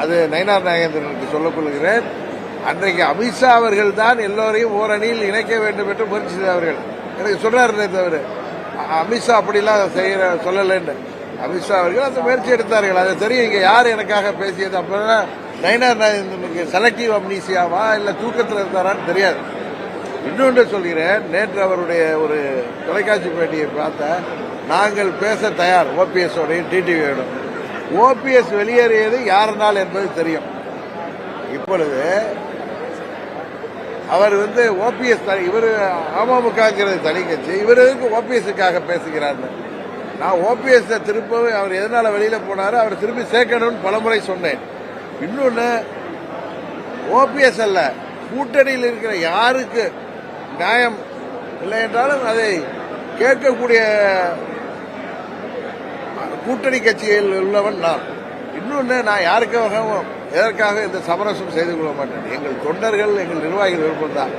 அது நயினார் நாகேந்திரனுக்கு சொல்லிக் கொள்கிறேன். அன்றைக்கு அமித்ஷா அவர்கள் தான் எல்லோரையும் ஓரணியில் இணைக்க வேண்டும் என்று முயற்சி செய்தவர்கள். எனக்கு சொல்றாரு தவிர அமித்ஷா அப்படிலாம் சொல்லலன்னு. அமித்ஷா அவர்கள் அந்த முயற்சி எடுத்தார்கள். அது தெரியும். இங்க யார் எனக்காக பேசியது அப்பதான் நயினார் நாகேந்திரனுக்கு செலக்டிவ் அம்னீசியாவா இல்ல தூக்கத்தில் இருந்தாரான்னு தெரியாது. இன்னொன்று சொல்கிறேன், நேற்று அவருடைய ஒரு தொலைக்காட்சி பேட்டியை பார்த்த நாங்கள் பேச தயார் ஓபிஎஸ் ஓடையும் டிடிவியோடும். ஓபிஎஸ் வெளியேறியது யாருனால் என்பது தெரியும். இப்பொழுது அவர் ஓபிஎஸ் இவர் அமமுகங்கிறது தனி கட்சி, இவருக்கு ஓபிஎஸ்க்காக பேசுகிறார். நான் ஓபிஎஸ் திருப்பவே அவர் எதனால வெளியில போனாரு, அவர் திருப்பி சேர்க்கணும்னு பலமுறை சொன்னேன். இன்னொன்னு ஓபிஎஸ் அல்ல, கூட்டணியில் இருக்கிற யாருக்கு நியாயம் இல்லை என்றாலும் அதை கேட்கக்கூடிய கூட்டணி கட்சியில் உள்ளவன் நான். இன்னொன்னு நான் யாருக்காகவும் எதற்காக இந்த சமரசம் செய்து கொள்ள மாட்டேன். எங்கள் தொண்டர்கள் எங்கள் நிர்வாகிகள் விருப்பம் தான்.